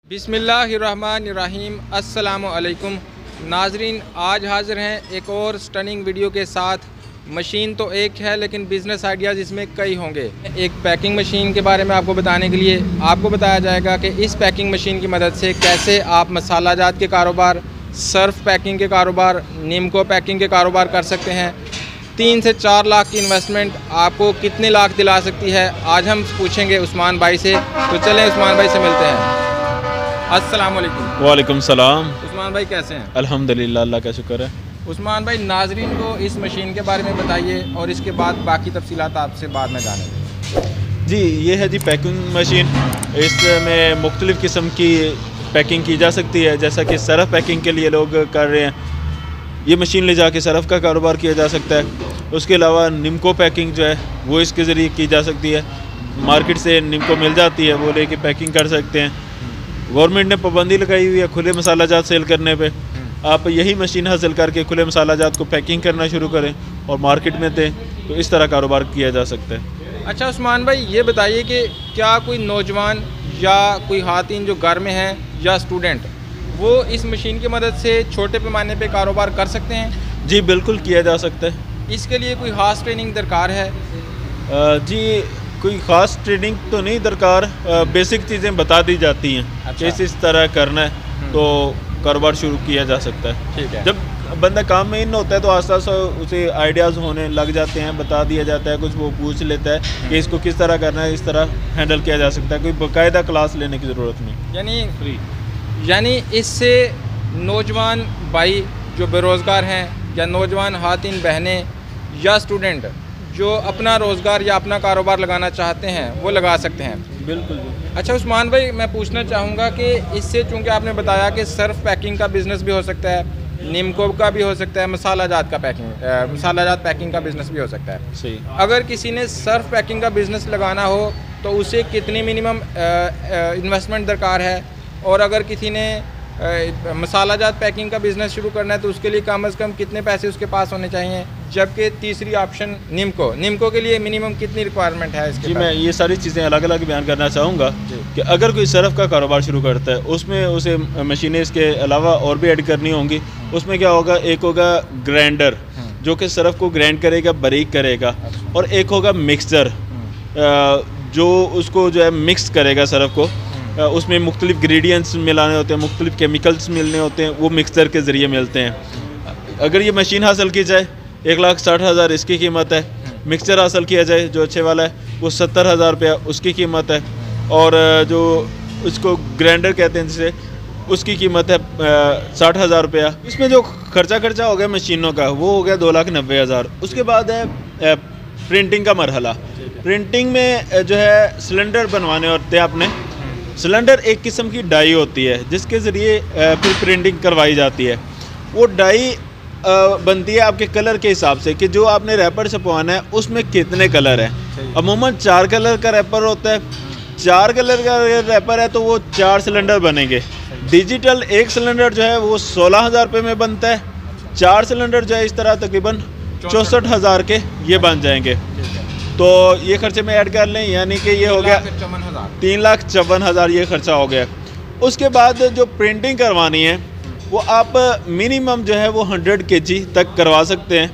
बिस्मिल्लाहिर्रहमानिर्रहीम अस्सलामुअलैकुम नाजरीन, आज हाज़िर हैं एक और स्टनिंग वीडियो के साथ। मशीन तो एक है लेकिन बिज़नेस आइडियाज़ इसमें कई होंगे। एक पैकिंग मशीन के बारे में आपको बताने के लिए आपको बताया जाएगा कि इस पैकिंग मशीन की मदद से कैसे आप मसाला जात के कारोबार, सर्फ पैकिंग के कारोबार, नीमको पैकिंग के कारोबार कर सकते हैं। 3 से 4 लाख की इन्वेस्टमेंट आपको कितने लाख दिला सकती है, आज हम पूछेंगे उस्मान भाई से। तो चलें उस्मान भाई से मिलते हैं। अस्सलाम वालेकुम। वालेकुम सलाम। उस्मान भाई कैसे हैं? अल्हम्दुलिल्लाह, अल्लाह का शुक्र है। उस्मान भाई, नाजरीन को इस मशीन के बारे में बताइए और इसके बाद बाकी तफसीलात आपसे बाद में जानेंगे। जी, ये है जी पैकिंग मशीन। इसमें मुख्तलिफ़ किस्म की पैकिंग की जा सकती है, जैसा कि सरफ पैकिंग के लिए लोग कर रहे हैं। ये मशीन ले जाके सरफ का कारोबार किया जा सकता है। उसके अलावा निमको पैकिंग जो है वो इसके ज़रिए की जा सकती है। मार्केट से निमको मिल जाती है, वो लेके पैकिंग कर सकते हैं। गवर्नमेंट ने पाबंदी लगाई हुई है खुले मसाला जात सेल करने पे। आप यही मशीन हासिल करके खुले मसाला जात को पैकिंग करना शुरू करें और मार्केट में दें, तो इस तरह कारोबार किया जा सकता है। अच्छा उस्मान भाई, ये बताइए कि क्या कोई नौजवान या कोई खातिन जो घर में हैं या स्टूडेंट, वो इस मशीन की मदद से छोटे पैमाने पे कारोबार कर सकते हैं? जी बिल्कुल, किया जा सकता है। इसके लिए कोई ख़ास ट्रेनिंग दरकार है? जी कोई ख़ास ट्रेनिंग तो नहीं दरकार, बेसिक चीज़ें बता दी जाती हैं। अच्छा। इस तरह करना है तो कारोबार शुरू किया जा सकता है। ठीक है। जब बंदा काम में इन होता है तो आस्ते आस्ते उसे आइडियाज़ होने लग जाते हैं, बता दिया जाता है, कुछ वो पूछ लेता है कि इसको किस तरह करना है, इस तरह हैंडल किया जा सकता है। कोई बाकायदा क्लास लेने की ज़रूरत नहीं, यानी इससे नौजवान भाई जो बेरोज़गार हैं या नौजवान खातिन बहनें या स्टूडेंट जो अपना रोज़गार या अपना कारोबार लगाना चाहते हैं वो लगा सकते हैं। बिल्कुल। अच्छा उस्मान भाई, मैं पूछना चाहूँगा कि इससे, चूँकि आपने बताया कि सर्फ पैकिंग का बिज़नेस भी हो सकता है, निमको का भी हो सकता है, मसाला जात पैकिंग का बिज़नेस भी हो सकता है। सही। अगर किसी ने सर्फ पैकिंग का बिज़नेस लगाना हो तो उसे कितनी मिनिमम इन्वेस्टमेंट दरकार है, और अगर किसी ने मसाला जात पैकिंग का बिज़नेस शुरू करना है तो उसके लिए कम से कम कितने पैसे उसके पास होने चाहिए? जबकि तीसरी ऑप्शन निमको के लिए मिनिमम कितनी रिक्वायरमेंट है इसके? जी, मैं ये सारी चीज़ें अलग अलग बयान करना चाहूँगा कि अगर कोई सरफ का कारोबार शुरू करता है, उसमें उसे मशीनें इसके अलावा और भी ऐड करनी होंगी। उसमें क्या होगा, एक होगा ग्राइंडर जो कि सरफ को ग्राइंड करेगा, बारीक करेगा, और एक होगा मिक्सर जो उसको जो है मिक्स करेगा सरफ को। उसमें मुख्तलिफ इंग्रेडिएंट्स मिलाने होते हैं, मुख्तलिफ केमिकल्स मिलने होते हैं, वो मिक्सर के ज़रिए मिलते हैं। अगर ये मशीन हासिल की जाए 1,60,000 इसकी कीमत है। मिक्सर हासिल किया जाए जो अच्छे वाला है वो 70,000 रुपया उसकी कीमत है। और जो उसको ग्राइंडर कहते हैं जिसे, उसकी कीमत है 60,000 रुपया। इसमें जो खर्चा हो गया मशीनों का वो हो गया 2,90,000। उसके बाद है प्रिंटिंग का मरहला। प्रिंटिंग में जो है सिलेंडर बनवाने होते हैं अपने। सिलेंडर एक किस्म की डाई होती है जिसके ज़रिए फिर प्रिंटिंग करवाई जाती है। वो डाई बनती है आपके कलर के हिसाब से कि जो आपने रैपर छपवाना है उसमें कितने कलर हैं। अमूमन 4 कलर का रैपर होता है। 4 कलर का रैपर है तो वो 4 सिलेंडर बनेंगे। डिजिटल एक सिलेंडर जो है वो 16,000 रुपये में बनता है। 4 सिलेंडर जो है इस तरह तकरीबन 64,000 के ये बन जाएंगे। तो ये खर्चे में ऐड कर लें, यानी कि ये हो गया 3,54,000 ये खर्चा हो गया। उसके बाद जो प्रिंटिंग करवानी है वो आप मिनिमम जो है वो 100 kg तक करवा सकते हैं।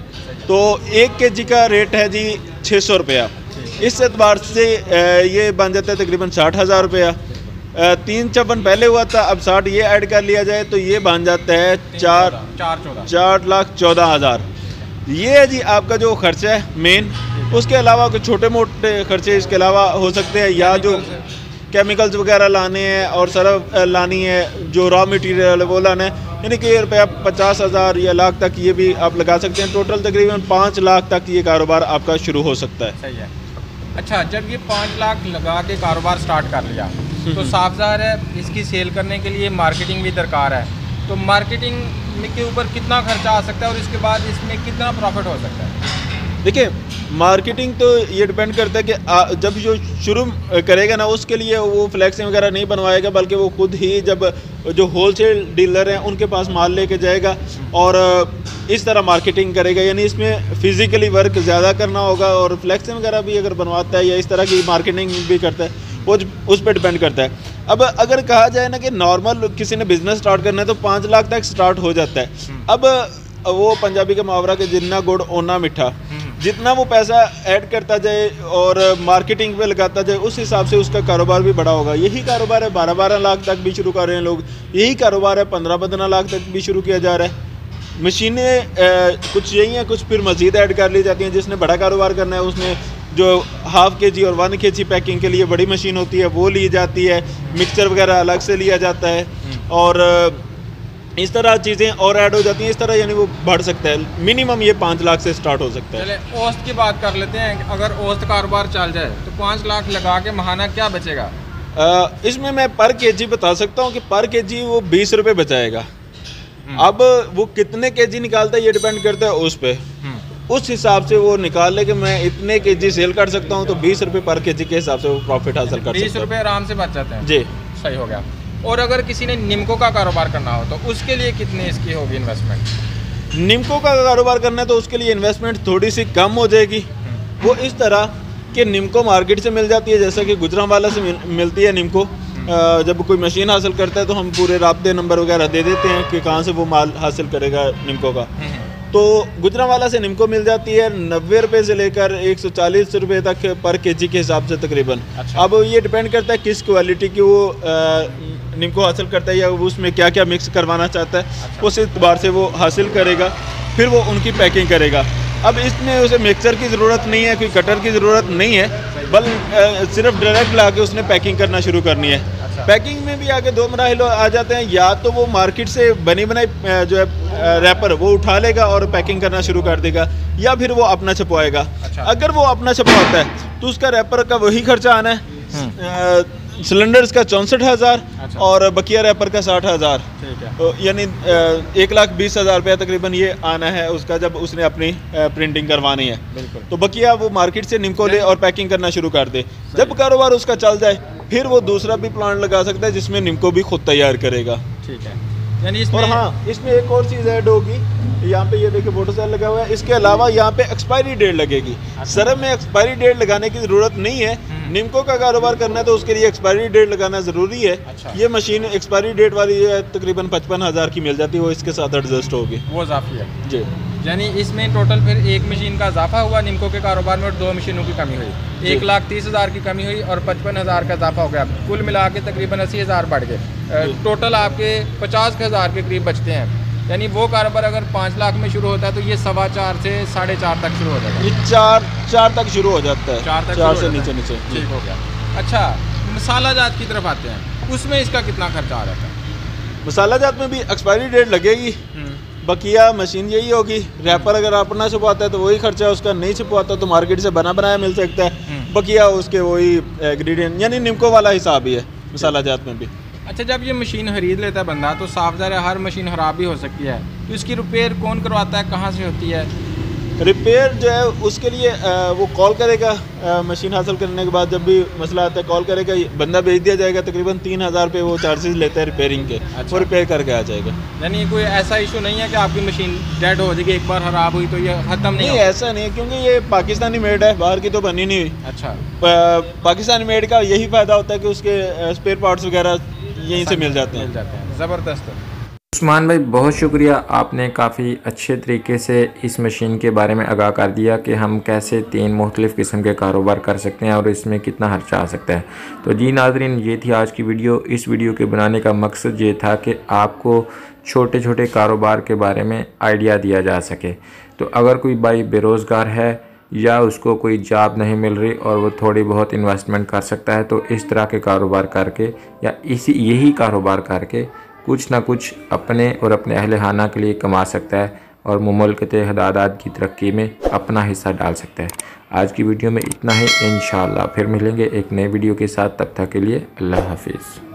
तो 1 kg का रेट है जी 600 रुपया। इस एतबार से ये बन जाता है तकरीबन 60,000 रुपया। 3,54,000 पहले हुआ था, अब 60 ये ऐड कर लिया जाए तो ये बन जाता है 4,14,000। ये है जी आपका जो खर्चा है मेन। उसके अलावा कुछ छोटे मोटे खर्चे इसके अलावा हो सकते हैं, या जो केमिकल्स वगैरह लाने हैं और सरफ लानी है, जो रॉ मटेरियल वो लाना है, यानी कि रुपया 50,000 या लाख तक ये भी आप लगा सकते हैं। टोटल तकरीबन 5 लाख तक ये कारोबार आपका शुरू हो सकता है। सही है। अच्छा, जब ये 5 लाख लगा के कारोबार स्टार्ट कर लिया तो साफ ज़ाहिर है इसकी सेल करने के लिए मार्केटिंग भी दरकार है। तो मार्केटिंग के ऊपर कितना खर्चा आ सकता है और इसके बाद इसमें कितना प्रॉफिट हो सकता है? देखिए, मार्केटिंग तो ये डिपेंड करता है कि जब जो शुरू करेगा ना उसके लिए वो फ्लैक्सिंग वगैरह नहीं बनवाएगा, बल्कि वो खुद ही जब जो होलसेल डीलर हैं उनके पास माल लेके जाएगा और इस तरह मार्केटिंग करेगा। यानी इसमें फ़िज़िकली वर्क ज़्यादा करना होगा, और फ्लैक्सिंग वगैरह भी अगर बनवाता है या इस तरह की मार्केटिंग भी करता है वो उस पर डिपेंड करता है। अब अगर कहा जाए ना कि नॉर्मल किसी ने बिजनेस स्टार्ट करना है तो 5 लाख तक स्टार्ट हो जाता है। अब वो पंजाबी का मुहावरा कि जितना गुड़ ओना मीठा, जितना वो पैसा ऐड करता जाए और मार्केटिंग पे लगाता जाए उस हिसाब से उसका कारोबार भी बड़ा होगा। यही कारोबार है 12-12 लाख तक भी शुरू कर रहे हैं लोग, यही कारोबार है 15-15 लाख तक भी शुरू किया जा रहा है। मशीनें कुछ यही हैं, कुछ फिर मज़ीद ऐड कर ली जाती हैं। जिसने बड़ा कारोबार करना है उसने जो ½ kg और 1 kg पैकिंग के लिए बड़ी मशीन होती है वो ली जाती है, मिक्सचर वगैरह अलग से लिया जाता है और इस तरह चीज़ें और ऐड हो जाती हैं। इस तरह यानी वो बढ़ सकता है। मिनिमम ये 5 लाख से स्टार्ट हो सकता है। चले औसत की बात कर लेते हैं। अगर औसत कारोबार चल जाए तो 5 लाख लगा के महाना क्या बचेगा? इसमें मैं पर kg बता सकता हूँ कि पर kg वो 20 रुपये बचाएगा। अब वो कितने kg निकालता है ये डिपेंड करता है उस पर, उस हिसाब से वो निकाल ले कि मैं इतने kg सेल कर सकता हूँ तो 20 रुपये पर kg के हिसाब से वो प्रॉफिट हासिल कर सकता है। 20 रुपये आराम से बच जाते हैं जी, सही हो गया। और अगर किसी ने निम्को का कारोबार करना हो तो उसके लिए कितनी इसकी होगी इन्वेस्टमेंट? निम्को का कारोबार करना है तो उसके लिए इन्वेस्टमेंट थोड़ी सी कम हो जाएगी। वो इस तरह कि निम्को मार्केट से मिल जाती है, जैसा कि गुजरांवाला से मिलती है निम्को। जब कोई मशीन हासिल करता है तो हम पूरे राब्ते नंबर वगैरह दे देते हैं कि कहाँ से वो माल हासिल करेगा निम्को का। तो गुजरांवाला से निम्को मिल जाती है 90 रुपये से लेकर 140 रुपये तक पर kg के हिसाब से तकरीबन। अच्छा। अब ये डिपेंड करता है किस क्वालिटी की वो निम्को हासिल करता है या उसमें क्या क्या मिक्स करवाना चाहता है। अच्छा। उस एतबार से वो हासिल करेगा, फिर वो उनकी पैकिंग करेगा। अब इसमें उसे मिक्सर की ज़रूरत नहीं है, कोई कटर की ज़रूरत नहीं है, सिर्फ डायरेक्ट ला के उसने पैकिंग करना शुरू करनी है। अच्छा। पैकिंग में भी आगे 2 मराहल आ जाते हैं। या तो वो मार्केट से बनी बनाई जो है रैपर वो उठा लेगा और पैकिंग करना शुरू कर देगा, या फिर वो अपना छपवाएगा। अच्छा। अगर वो अपना छपवाता है तो उसका रैपर का वही खर्चा आना है, सिलेंडर्स का 64,000। अच्छा। और बकिया रैपर का 60,000। तो यानी 1,20,000 रुपया तकरीबन ये आना है उसका जब उसने अपनी प्रिंटिंग करवानी है। बिल्कुल। तो बकिया वो मार्केट से निम्को ले और पैकिंग करना शुरू कर दे। जब कारोबार उसका चल जाए फिर वो दूसरा भी प्लांट लगा सकता है जिसमें निम्को भी खुद तैयार करेगा। ठीक है। यानी इसमें और हाँ, इसमें एक और चीज़ ऐड होगी। यहाँ पे ये देखिए फोटो सेल लगा हुआ है, इसके अलावा यहाँ पे एक्सपायरी डेट लगेगी। सरफ में एक्सपायरी डेट लगाने की ज़रूरत नहीं है। निम्को का कारोबार करना है तो उसके लिए एक्सपायरी डेट लगाना ज़रूरी है। अच्छा। ये मशीन एक्सपायरी डेट वाली है, तकरीबन 55,000 की मिल जाती है, वो इसके साथ एडजस्ट होगी। वो इजाफी है जी। यानी इसमें टोटल फिर एक मशीन का इजाफा हुआ निम्को के कारोबार में और 2 मशीनों की कमी हुई। 1,30,000 की कमी हुई और 55,000 का इजाफा हो गया। कुल मिला के तकरीबन 80,000 बढ़ गए। टोटल आपके 50,000 के करीब बचते हैं। यानी वो कारोबार अगर 5 लाख में शुरू होता है तो ये 4.25 से 4.5 तक शुरू हो जाएगा। ये 4 तक शुरू हो जाता है। 4 से नीचे नीचे। ठीक हो गया। अच्छा, मसाला जात की तरफ आते हैं, उसमें इसका कितना खर्चा आ रहा है? मसाला जात में भी एक्सपायरी डेट लगेगी। बकिया मशीन यही होगी। रैपर अगर अपना छुपवाता है तो वही खर्चा है उसका, नहीं छुपवाता तो मार्केट से बना बनाया मिल सकता है। बकिया उसके वही इंग्रेडिएंट, यानी निम्को वाला हिसाब ही है मसाला जात में भी। अच्छा, जब ये मशीन खरीद लेता है बंदा तो साफ ज़ाहिर है हर मशीन ख़राब भी हो सकती है, तो इसकी रिपेयर कौन करवाता है, कहाँ से होती है? रिपेयर जो है उसके लिए वो कॉल करेगा। मशीन हासिल करने के बाद जब भी मसला आता है कॉल करेगा, बंदा भेज दिया जाएगा। तकरीबन 3,000 रुपये वो चार्जेस लेते हैं रिपेयरिंग के। अच्छा। वो रिपेयर करके आ जाएगा। यानी कोई ऐसा इशू नहीं है कि आपकी मशीन डेड हो जाएगी, एक बार ख़राब हुई तो ये ख़त्म नहीं? ऐसा नहीं है, क्योंकि ये पाकिस्तानी मेड है, बाहर की तो बनी नहीं हुई। अच्छा। पाकिस्तानी मेड का यही फ़ायदा होता है कि उसके स्पेयर पार्ट्स वगैरह यहीं से मिल जाते हैं। ज़बरदस्त। उस्मान भाई, बहुत शुक्रिया, आपने काफ़ी अच्छे तरीके से इस मशीन के बारे में आगाह कर दिया कि हम कैसे 3 मुख्तलिफ़ किस्म के कारोबार कर सकते हैं और इसमें कितना खर्चा आ सकता है। तो जी नाज़रीन, ये थी आज की वीडियो। इस वीडियो के बनाने का मकसद ये था कि आपको छोटे छोटे कारोबार के बारे में आइडिया दिया जा सके। तो अगर कोई भाई बेरोज़गार है या उसको कोई जॉब नहीं मिल रही और वो थोड़ी बहुत इन्वेस्टमेंट कर सकता है, तो इस तरह के कारोबार करके या यही कारोबार करके कुछ ना कुछ अपने और अपने अहल खाना के लिए कमा सकता है और मुमलकत हदादात की तरक्की में अपना हिस्सा डाल सकता है। आज की वीडियो में इतना ही। इंशाअल्लाह फिर मिलेंगे एक नए वीडियो के साथ। तब तक के लिए अल्लाह हाफिज़।